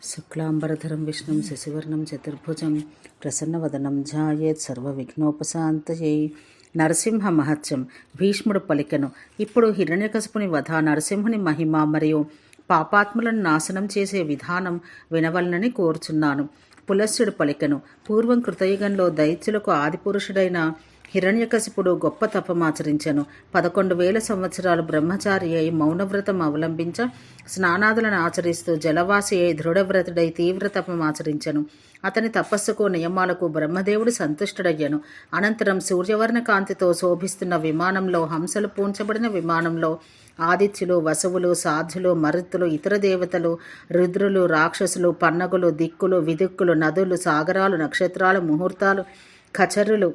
శుక్లాంబరధరం విష్ణుం శశివర్ణం చతుర్భుజం ప్రసన్నవదనం ధ్యాయేత్ సర్వవిఘ్నోపశాంతయై. నరసింహ మహత్యం. భీష్ముడు పలికెను. ఇప్పుడు హిరణ్యకశిపుని వధ, నరసింహుని మహిమ మరియు పాపాత్ములను నాశనం చేసే విధానం వినవలనని కోరుచున్నాను. పులస్త్యుడు పలికెను. పూర్వం కృతయుగంలో దైత్యులకు ఆదిపురుషుడైన హిరణ్యకశిపుడు గొప్ప తపమాచరించెను. 11,000 సంవత్సరాలు బ్రహ్మచారి అయి మౌనవ్రతం అవలంబించ స్నానాదులను ఆచరిస్తూ జలవాసి అయి దృఢవ్రతుడై తీవ్ర తపమాచరించెను. అతని తపస్సుకు నియమాలకు బ్రహ్మదేవుడు సంతుష్టుడయ్యను. అనంతరం సూర్యవర్ణ కాంతితో శోభిస్తున్న విమానంలో, హంసలు పూంచబడిన విమానంలో ఆదిత్యులు, వసువులు, సాధ్యులు, మరుత్తులు, ఇతర దేవతలు, రుద్రులు, రాక్షసులు, పన్నగులు, దిక్కులు, విదిక్కులు, నదులు, సాగరాలు, నక్షత్రాలు, ముహూర్తాలు, ఖచరులు,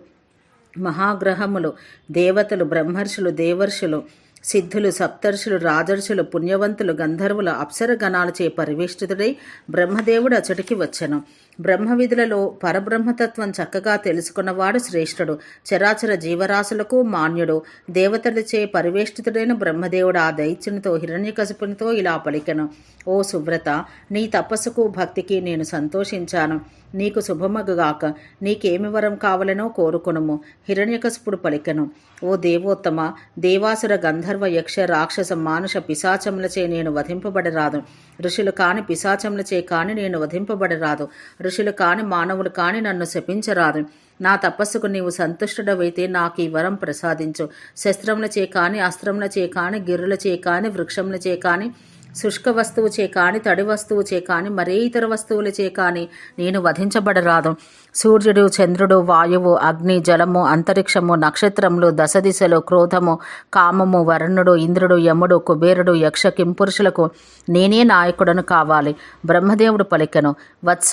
మహాగ్రహములు, దేవతలు, బ్రహ్మర్షులు, దేవర్షులు, సిద్ధులు, సప్తర్షులు, రాజర్షులు, పుణ్యవంతులు, గంధర్వుల అప్సర గణాలచే పరివేష్టితుడై బ్రహ్మదేవుడు అచటికి వచ్చెను. బ్రహ్మవిధులలో పరబ్రహ్మతత్వం చక్కగా తెలుసుకున్నవాడు శ్రేష్ఠుడు, చరాచర జీవరాశులకు మాన్యుడు. దేవతలచే పరివేష్టితుడైన బ్రహ్మదేవుడు ఆ దైత్యునితో, హిరణ్యకశిపునితో ఇలా పలికెను. ఓ సువ్రత, నీ తపస్సుకు భక్తికి నేను సంతోషించాను. నీకు శుభమగుగాక. నీకేమి వరం కావలనో కోరుకొనుము. హిరణ్యకశిపుడు పలికెను. ఓ దేవోత్తమ, దేవాసుర, గంధర్వ, యక్ష, రాక్షస, మానుష, పిశాచములచే నేను వధింపబడరాదు. ఋషులు కాని పిశాచములచే కాని నేను వధింపబడరాదు. ఋషులు కాని మానవులు కాని నన్ను శపించరాదు. నా తపస్సుకు నీవు సంతుష్టుడవైతే నాకు ఈ వరం ప్రసాదించు. శస్త్రములచే కాని, అస్త్రములచే కాని, గిర్రులచే కాని, వృక్షములచే కాని, శుష్క వస్తువుచే కాని, తడి వస్తువుచే కాని, మరే ఇతర వస్తువులచే కాని నేను వధించబడరాదు. సూర్యుడు, చంద్రుడు, వాయువు, అగ్ని, జలము, అంతరిక్షము, నక్షత్రములు, దశదిశలు, క్రోధము, కామము, వరుణుడు, ఇంద్రుడు, యముడు, కుబేరుడు, యక్ష, కింపురుషులకు నేనే నాయకుడను కావాలి. బ్రహ్మదేవుడు పలికెను. వత్స,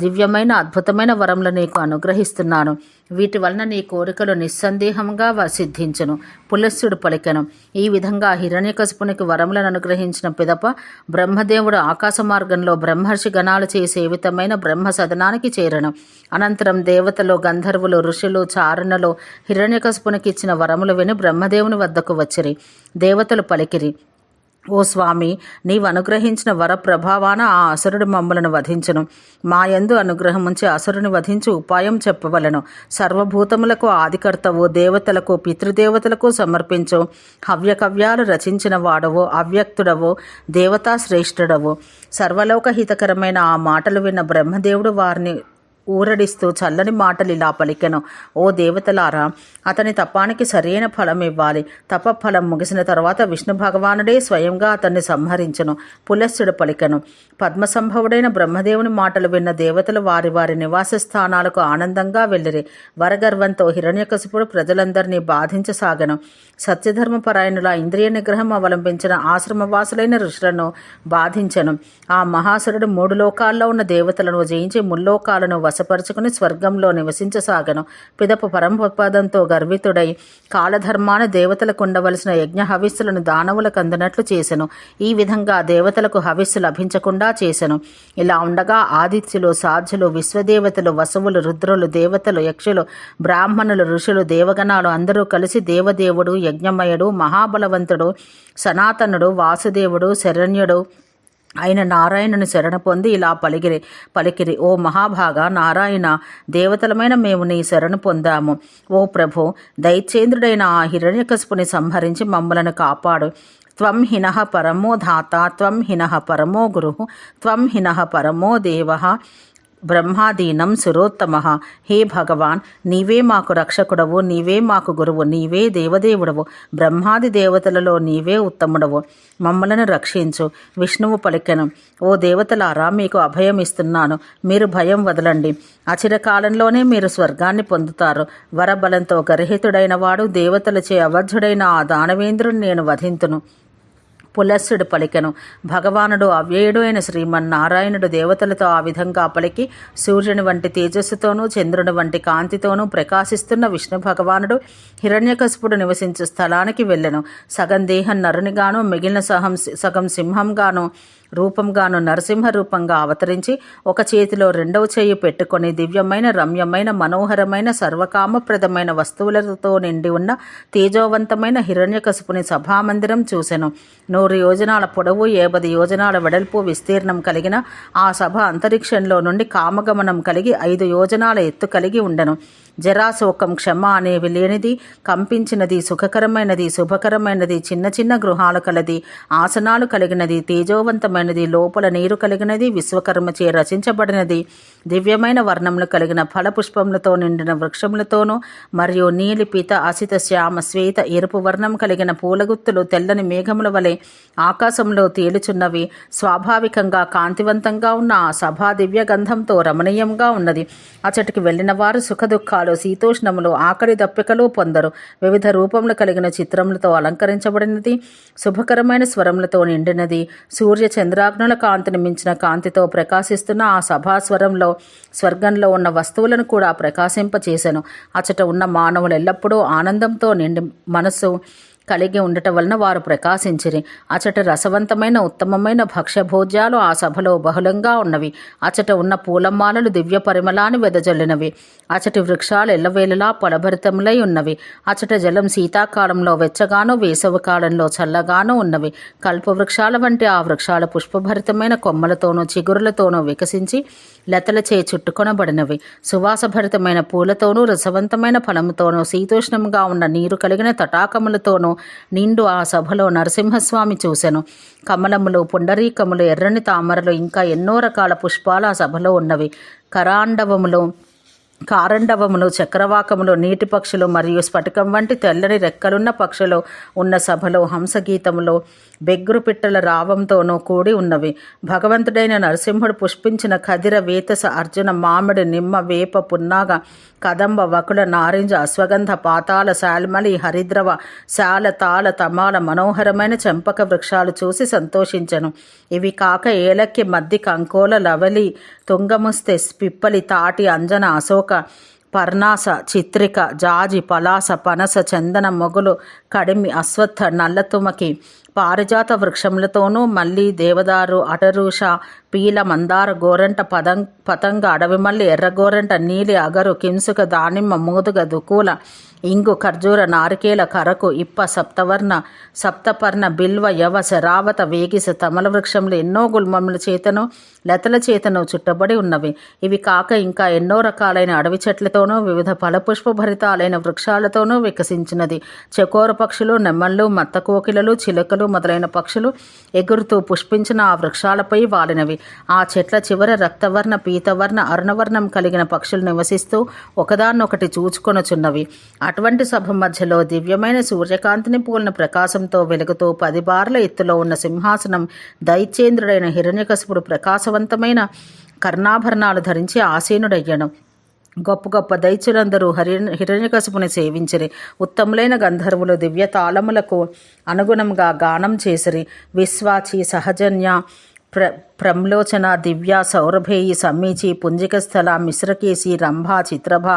దివ్యమైన అద్భుతమైన వరములు నీకు అనుగ్రహిస్తున్నాను. వీటి వలన నీ కోరికలు నిస్సందేహంగా సిద్ధించును. పులస్త్యుడు పలికెను. ఈ విధంగా హిరణ్యకశిపునికి వరములను అనుగ్రహించిన పిదప బ్రహ్మదేవుడు ఆకాశ మార్గంలో బ్రహ్మర్షి గణాలచే సేవితమైన బ్రహ్మ సదనానికి చేరను. అనంతరం దేవతలు, గంధర్వులు, ఋషులు, చారణలు హిరణ్యకశిపునికి ఇచ్చిన వరములు విని బ్రహ్మదేవుని వద్దకు వచ్చిరి. దేవతలు పలికిరి. ఓ స్వామి, నీవు అనుగ్రహించిన వర ప్రభావాన ఆ అసురుడు మమ్మలను వధించును. మాయందు అనుగ్రహముంచి అసురుని వధించి ఉపాయం చెప్పవలను. సర్వభూతములకు ఆదికర్తవు, దేవతలకు, పితృదేవతలకు సమర్పించు. హవ్యకవ్యాలు రచించిన వాడవు, అవ్యక్తుడవు, దేవతా శ్రేష్ఠుడవు. సర్వలోక హితకరమైన ఆ మాటలు విన్న బ్రహ్మదేవుడు వారిని ఊరడిస్తూ చల్లని మాటలు ఇలా పలికెను. ఓ దేవతలారా, అతని తపానికి సరైన ఫలం ఇవ్వాలి. తపఫలం ముగిసిన తర్వాత విష్ణు భగవానుడే స్వయంగా అతన్ని సంహరించును. పులస్త్యుడు పలికెను. పద్మసంభవుడైన బ్రహ్మదేవుని మాటలు విన్న దేవతలు వారి వారి నివాస స్థానాలకు ఆనందంగా వెళ్ళిరి. వరగర్వంతో హిరణ్యకశిపుడు ప్రజలందరినీ బాధించసాగను. సత్యధర్మపరాయణుల ఇంద్రియ నిగ్రహం అవలంబించిన ఆశ్రమవాసులైన ఋషులను బాధించను. ఆ మహాసురుడు 3 లోకాల్లో ఉన్న దేవతలను జయించి ముల్లోకాలను వశపరుచుకుని స్వర్గంలో నివసించసాగను. పిదప పరంపదంతో గర్వితుడై కాలధర్మాన దేవతలకు ఉండవలసిన యజ్ఞ హవిస్సులను దానవులకు అందనట్లు చేసెను. ఈ విధంగా దేవతలకు హవిస్సు లభించకుండా చేసెను. ఇలా ఉండగా ఆదిత్యులు, సాధ్యులు, విశ్వదేవతలు, వసువులు, రుద్రులు, దేవతలు, యక్షులు, బ్రాహ్మణులు, ఋషులు, దేవగణాలు అందరూ కలిసి దేవదేవుడు, యజ్ఞమయుడు, మహాబలవంతుడు, సనాతనుడు, వాసుదేవుడు, శరణ్యుడు అయిన నారాయణుని శరణ పొంది ఇలా పలికిరి. ఓ మహాభాగా నారాయణ, దేవతలమైన మేము నీ శరణు పొందాము. ఓ ప్రభు, దైత్యేంద్రుడైన ఆ హిరణ్యకశిపుని సంహరించి మమ్మలను కాపాడు. త్వం హినః పరమో ధాత, త్వం హినః పరమో గురుః, త్వం హినః పరమో దేవః, బ్రహ్మాదీనం సురోత్తమః. హే భగవాన్, నీవే మాకు రక్షకుడవు, నీవే మాకు గురువు, నీవే దేవదేవుడవు, బ్రహ్మాది దేవతలలో నీవే ఉత్తముడవు. మమ్మలను రక్షించు. విష్ణువు పలికెను. ఓ దేవతలారా, మీకు అభయం ఇస్తున్నాను. మీరు భయం వదలండి. అచిరకాలంలోనే మీరు స్వర్గాన్ని పొందుతారు. వరబలంతో గర్హితుడైన వాడు, దేవతలచే అవధ్యుడైన ఆ దానవేంద్రుని నేను వధింతును. పులస్త్యుడు పలికెను. భగవానుడు అవ్యయుడు అయిన శ్రీమన్నారాయణుడు దేవతలతో ఆ విధంగా పలికి సూర్యుని వంటి తేజస్సుతోనూ చంద్రుని వంటి కాంతితోనూ ప్రకాశిస్తున్న విష్ణు భగవానుడు హిరణ్యకశిపుడు నివసించు స్థలానికి వెళ్ళెను. సగం దేహం నరునిగాను, మిగిలిన సగం సింహంగాను రూపంగాను నరసింహ రూపంగా అవతరించి ఒక చేతిలో రెండవ చేయి పెట్టుకొని దివ్యమైన రమ్యమైన మనోహరమైన సర్వకామప్రదమైన వస్తువులతో నిండి ఉన్న తేజోవంతమైన హిరణ్యకశిపుని సభామందిరం చూసెను. 100 యోజనాల పొడవు 50 యోజనాల వెడల్పు విస్తీర్ణం కలిగిన ఆ సభ అంతరిక్షంలో నుండి కామగమనం కలిగి 5 యోజనాల ఎత్తు కలిగి ఉండెను. జరాశోకం క్షమ అనేవి లేనిది, కంపించినది, సుఖకరమైనది, శుభకరమైనది, చిన్న చిన్న గృహాలు కలది, ఆసనాలు కలిగినది, తేజోవంతమైనది, లోపల నీరు కలిగినది, విశ్వకర్మచే రచించబడినది, దివ్యమైన వర్ణములు కలిగిన ఫలపుష్పములతో నిండిన వృక్షములతోనూ మరియు నీలి పీత అసిత శ్యామ శ్వేత ఎరుపు వర్ణం కలిగిన పూలగుత్తులు తెల్లని మేఘముల వలె ఆకాశంలో తేలుచున్నవి. స్వాభావికంగా కాంతివంతంగా ఉన్న ఆ సభా దివ్య గంధంతో రమణీయంగా ఉన్నది. అచటికి వెళ్ళిన వారు సుఖదుఖాలు, శీతోష్ణములు, ఆకలి దప్పికలు పొందరు. వివిధ రూపములు కలిగిన చిత్రములతో అలంకరించబడినది, శుభకరమైన స్వరములతో నిండినది. సూర్య చంద్రాగ్నుల కాంతిని మించిన కాంతితో ప్రకాశిస్తున్న ఆ సభాస్వరంలో స్వర్గంలో ఉన్న వస్తువులను కూడా ప్రకాశింపచేసెను. అచట ఉన్న మానవులు ఎల్లప్పుడూ ఆనందంతో నిండి మనస్సు కలిగి ఉండటం వలన వారు ప్రకాశించిరి. అచట రసవంతమైన ఉత్తమమైన భక్ష్యభోజ్యాలు ఆ సభలో బహుళంగా ఉన్నవి. అచట ఉన్న పూలమాలలు దివ్య పరిమళాన్ని వెదజల్లినవి. అచటి వృక్షాలు ఎల్లవేళలా ఫలభరితములై ఉన్నవి. అచట జలం శీతాకాలంలో వెచ్చగానూ వేసవి కాలంలో చల్లగానూ ఉన్నవి. కల్పవృక్షాల వంటి ఆ వృక్షాలు పుష్పభరితమైన కొమ్మలతోనూ చిగురులతోనూ వికసించి లతలచే చుట్టుకొనబడినవి. సువాసభరితమైన పూలతోనూ రసవంతమైన ఫలముతోనూ శీతోష్ణముగా ఉన్న నీరు కలిగిన తటాకములతోనూ నిండు ఆ సభలో నరసింహస్వామి చూసెను. కమలములు, పుండరీకములు, ఎర్రని తామరలు ఇంకా ఎన్నో రకాల పుష్పాలు ఆ సభలో ఉన్నవి. కారండవములు, చక్రవాకములు, నీటి పక్షులు మరియు స్ఫటికం వంటి తెల్లని రెక్కలున్న పక్షులు ఉన్న సభలో హంసగీతములు, బెగ్గురు పిట్టల రావంతోనూ కూడి ఉన్నవి. భగవంతుడైన నరసింహుడు పుష్పించిన ఖదిర, వేతస, అర్జున, మామిడి, నిమ్మ, వేప, పున్నాగ, కదంబ, వకుల, నారింజ, అశ్వగంధ, పాతాల, శాల్మలి, హరిద్రవ, శాల, తాళ, తమాల, మనోహరమైన చెంపక వృక్షాలు చూసి సంతోషించెను. ఇవి కాక ఏలక్కి, మద్ది, కంకోల, లవలి, తుంగముస్తె, పిప్పలి, తాటి, అంజన, అశోక, పర్ణాస, చిత్రిక, జాజి, పలాస, పనస, చందన, మొగులు, కడిమి, అశ్వత్థ, నల్లతుమకి, పారిజాత వృక్షములతోనూ మల్లి, దేవదారు, అటరూష, పీల, మందార, గోరంట, పతంగ, అడవిమల్లి, ఎర్రగోరంట, నీలి, అగరు, కింసుక, దానిమ్మ, మూదుగ, దుకూల, ఇంగు, ఖర్జూర, నారికేల, కరకు, ఇప్ప, సప్తపర్ణ, బిల్వ, యవ, శరావత, వేగిస, తమల వృక్షములు ఎన్నో గుల్మముల చేతను లతల చేతను చుట్టబడి ఉన్నవి. ఇవి కాక ఇంకా ఎన్నో రకాలైన అడవి చెట్లతోనూ వివిధ ఫలపుష్పభరితాలైన వృక్షాలతోనూ వికసించినది. చకోర పక్షులు, నెమ్మళ్ళు, మత్తకోకిలలు, చిలుకలు మొదలైన పక్షులు ఎగురుతూ పుష్పించిన ఆ వృక్షాలపై వాలినవి. ఆ చెట్ల చివర రక్తవర్ణ, పీతవర్ణ, అరుణవర్ణం కలిగిన పక్షులు నివసిస్తూ ఒకదాన్నొకటి చూచుకొనుచున్నవి. అటువంటి సభ మధ్యలో దివ్యమైన సూర్యకాంతిని పోలిన ప్రకాశంతో వెలుగుతూ 10 బార్ల ఎత్తులో ఉన్న సింహాసనం దైత్యేంద్రుడైన హిరణ్యకశిపుడు ప్రకాశవంతమైన కర్ణాభరణాలు ధరించి ఆసీనుడయ్యను. గొప్ప గొప్ప దైత్యులందరూ హిరణ్యకశిపుని సేవించిరి. ఉత్తములైన గంధర్వులు దివ్య తాళములకు అనుగుణంగా గానం చేసిరి. విశ్వాచి, సహజన్య, ప్రమ్లోచన, దివ్య, సౌరభేయి, సమీచి, పుంజికస్థల, మిశ్రకేశి, రంభ, చిత్రభ,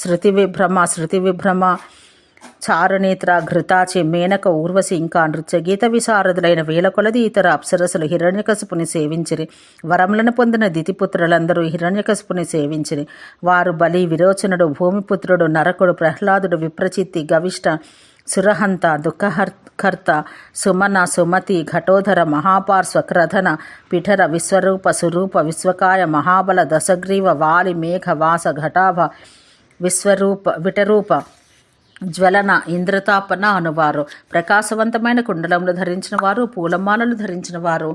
శృతివిభ్రమ, చారునేత్ర, ఘృతాచి, మేనక, ఊర్వశి ఇంకా నృత్యగీత విశారదులైన వేల కొలది ఇతర అప్సరసులు హిరణ్యకశిపుని సేవించిరి. వరములను పొందిన దితిపుత్రులందరూ హిరణ్యకశిపుని సేవించిరి. వారు బలి, విరోచనుడు, భూమిపుత్రుడు, నరకుడు, ప్రహ్లాదుడు, విప్రచిత్తి, గవిష్ట, సురహంత, దుఃఖకర్త, సుమన, సుమతి, ఘటోధర, మహాపార్శ్వ, క్రధన, పిఠర, విశ్వరూప, సురూప, విశ్వకాయ, మహాబల, దశగ్రీవ, వాలి, మేఘ, వాస, ఘటాభ, విటరూప, జ్వలన, ఇంద్రతాపన అనువారు. ప్రకాశవంతమైన కుండలములు ధరించిన వారు, పూలమాలలు ధరించిన వారు,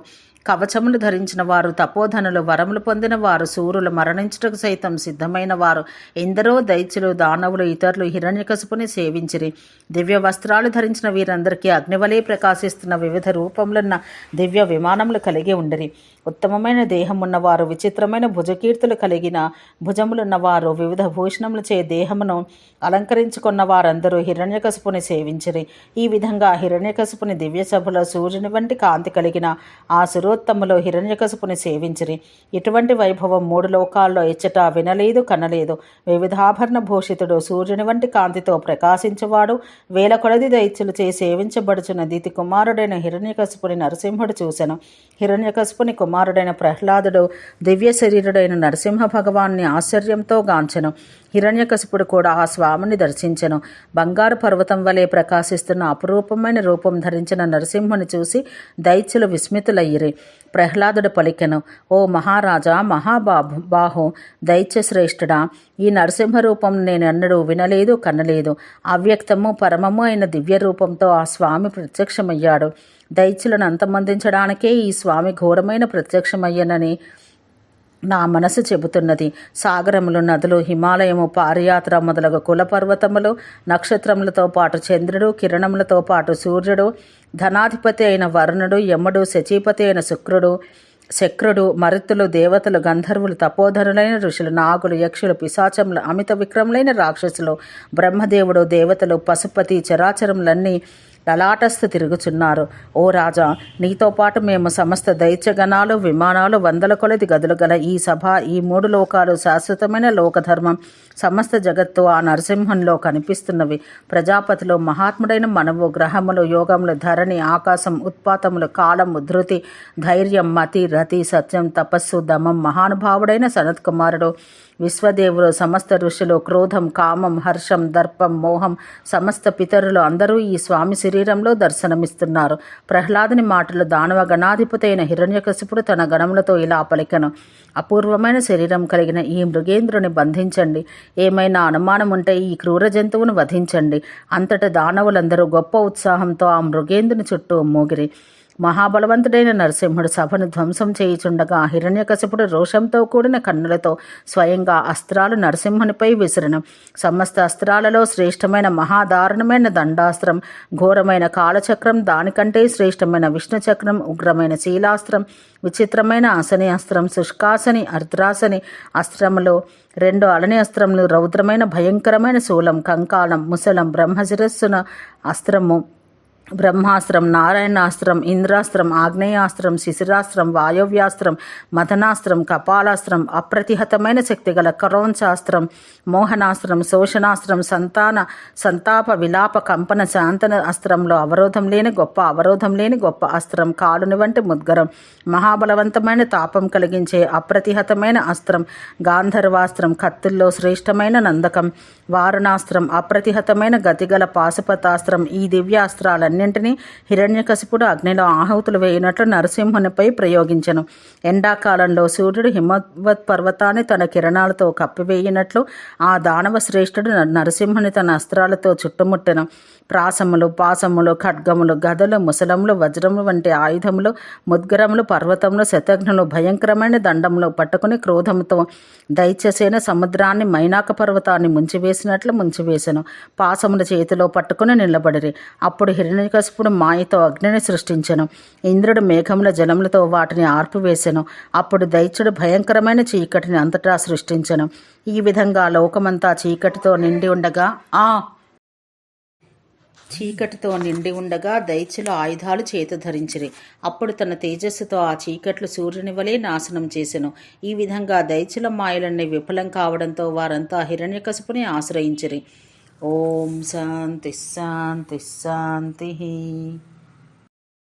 కవచములు ధరించిన వారు, తపోధనులు, వరములు పొందిన వారు, సూర్యులు, మరణించుటకు సైతం సిద్ధమైన వారు, ఎందరో దైత్యులు, దానవులు, ఇతరులు హిరణ్యకశిపుని సేవించిరి. దివ్య వస్త్రాలు ధరించిన వీరందరికీ అగ్నివలే ప్రకాశిస్తున్న వివిధ రూపములున్న దివ్య విమానములు కలిగి ఉండిరి. ఉత్తమమైన దేహం ఉన్నవారు, విచిత్రమైన భుజకీర్తులు కలిగిన భుజములున్నవారు, వివిధ భూషణములచే దేహమును అలంకరించుకున్న వారందరూ హిరణ్యకశిపుని సేవించిరి. ఈ విధంగా హిరణ్యకశిపుని దివ్య సభలో సూర్యుని వంటి కాంతి కలిగిన ఆ సురోచ దేవోత్తములు హిరణ్యకశిపుని సేవించిరి. ఇటువంటి వైభవం 3 లోకాల్లో ఇచ్చట వినలేదు కనలేదు. వివిధాభరణ భూషితుడు, సూర్యుని వంటి కాంతితో ప్రకాశించువాడు, వేల కొలది దైత్యులచే సేవించబడుచున్న దితి కుమారుడైన హిరణ్యకశిపుని నరసింహుడు చూసెను. హిరణ్యకశిపుని కుమారుడైన ప్రహ్లాదుడు దివ్య శరీరుడైన నరసింహ భగవాన్ని ఆశ్చర్యంతో గాంచెను. హిరణ్యకశిపుడు కూడా ఆ స్వామిని దర్శించెను. బంగారు పర్వతం వలె ప్రకాశిస్తున్న అపురూపమైన రూపం ధరించిన నరసింహుని చూసి దైత్యులు విస్మితులయ్యిరి. ప్రహ్లాదుడు పలికెను, ఓ మహారాజా, మహాబాహు, దైత్యశ్రేష్ఠుడా, ఈ నరసింహ రూపం నేనెన్నడూ వినలేదు కనలేదు. అవ్యక్తము పరమము అయిన దివ్య రూపంతో ఆ స్వామి ప్రత్యక్షమయ్యాడు. దైత్యులను అంతమొందించడానికే ఈ స్వామి ఘోరమైన ప్రత్యక్షమయ్యనని నా మనసు చెబుతున్నది. సాగరములు, నదులు, హిమాలయము, పారియాత్ర మొదలగు కులపర్వతములు, నక్షత్రములతో పాటు చంద్రుడు, కిరణములతో పాటు సూర్యుడు, ధనాధిపతి అయిన వరుణుడు, యముడు, శచీపతి అయిన శక్రుడు, మరుత్తులు, దేవతలు, గంధర్వులు, తపోధనులైన ఋషులు, నాగులు, యక్షులు, పిశాచములు, అమిత విక్రములైన రాక్షసులు, బ్రహ్మదేవుడు, దేవతలు, పశుపతి, చరాచరములన్నీ లలాటస్థ తిరుగుచున్నారు. ఓ రాజా, నీతో పాటు మేము సమస్త దైత్యగణాలు, విమానాలు, 100 కొలది గదులు గల ఈ సభ, ఈ 3 లోకాలు, శాశ్వతమైన లోకధర్మం, సమస్త జగత్తు ఆ నరసింహంలో కనిపిస్తున్నవి. ప్రజాపతిలో మహాత్ముడైన మనవు, గ్రహములు, యోగములు, ధరణి, ఆకాశం, ఉత్పాతములు, కాలం, ధృతి, ధైర్యం, మతి, రతి, సత్యం, తపస్సు, దమం, మహానుభావుడైన సనత్కుమారుడు, విశ్వదేవులు, సమస్త ఋషులు, క్రోధం, కామం, హర్షం, దర్పం, మోహం, సమస్త పితరులు అందరూ ఈ స్వామి శరీరంలో దర్శనమిస్తున్నారు. ప్రహ్లాదుని మాటలు దానవ గణాధిపతి అయిన హిరణ్యకశిపుడు తన గణములతో ఇలా పలికెను, అపూర్వమైన శరీరం కలిగిన ఈ మృగేంద్రుని బంధించండి. ఏమైనా అనుమానం ఉంటే ఈ క్రూర జంతువును వధించండి. అంతటా దానవులందరూ గొప్ప ఉత్సాహంతో ఆ మృగేంద్రుని చుట్టూ మోగిరి. మహాబలవంతుడైన నరసింహుడు సభను ధ్వంసం చేయుచుండగా హిరణ్యకశిపుడు రోషంతో కూడిన కన్నులతో స్వయంగా అస్త్రాలు నరసింహునిపై విసిరెను. సమస్త అస్త్రాలలో శ్రేష్టమైన మహాదారుణమైన దండాస్త్రం, ఘోరమైన కాలచక్రం, దానికంటే శ్రేష్టమైన విష్ణుచక్రం, ఉగ్రమైన శీలాస్త్రం, విచిత్రమైన అసని అస్త్రం, శుష్కాసని, అర్ద్రాసని అస్త్రములు, 2 అలని అస్త్రములు, రౌద్రమైన భయంకరమైన శూలం, కంకాళం, ముసలం, బ్రహ్మశిరస్సున అస్త్రము, బ్రహ్మాస్త్రం, నారాయణాస్త్రం, ఇంద్రాస్త్రం, ఆగ్నేయాస్త్రం, శిశిరాస్త్రం, వాయవ్యాస్త్రం, మదనాస్త్రం, కపాలాస్త్రం, అప్రతిహతమైన శక్తిగల కరోంచాస్త్రం, మోహనాస్త్రం, శోషణాస్త్రం, సంతాప విలాప కంపన శాంతన అస్త్రంలో అవరోధం లేని గొప్ప అస్త్రం, కాలుని వంటి ముద్గరం, మహాబలవంతమైన తాపం కలిగించే అప్రతిహతమైన అస్త్రం, గాంధర్వాస్త్రం, కత్తుల్లో శ్రేష్టమైన నందకం, వారుణాస్త్రం, అప్రతిహతమైన గతిగల పాశుపతాస్త్రం. ఈ దివ్యాస్త్రాలన్నింటినీ హిరణ్యకశిపుడు అగ్నిలో ఆహుతులు వేయినట్లు నరసింహునిపై ప్రయోగించెను. ఎండాకాలంలో సూర్యుడు హిమవత్ పర్వతాన్ని తన కిరణాలతో కప్పివేయినట్లు ఆ దానవ శ్రేష్ఠుడు నరసింహుని తన అస్త్రాలతో చుట్టుముట్టెను. ప్రాసములు, పాసములు, ఖడ్గములు, గదలు, ముసలములు, వజ్రములు వంటి ఆయుధములు, ముద్గరములు, పర్వతములు, శతఘ్నులు, భయంకరమైన దండములు పట్టుకుని క్రోధముతో దైత్యసేన సముద్రాన్ని, మైనాక పర్వతాన్ని ముంచివేసెను. పాసముల చేతిలో పట్టుకుని నిలబడిరి. అప్పుడు హిరణ్యకశిపుడు మాయతో అగ్నిని సృష్టించెను. ఇంద్రుడు మేఘముల జలములతో వాటిని ఆర్పివేసెను. అప్పుడు దైత్యుడు భయంకరమైన చీకటిని అంతటా సృష్టించెను. ఈ విధంగా లోకమంతా చీకటితో నిండి ఉండగా దైత్యులు ఆయుధాలు చేత ధరించిరి. అప్పుడు తన తేజస్సుతో ఆ చీకట్లు సూర్యుని వలె నాశనం చేసెను. ఈ విధంగా దైత్యుల మాయలన్నీ విఫలం కావడంతో వారంతా హిరణ్యకశిపుని ఆశ్రయించిరి. ఓం శాంతి శాంతి శాంతి.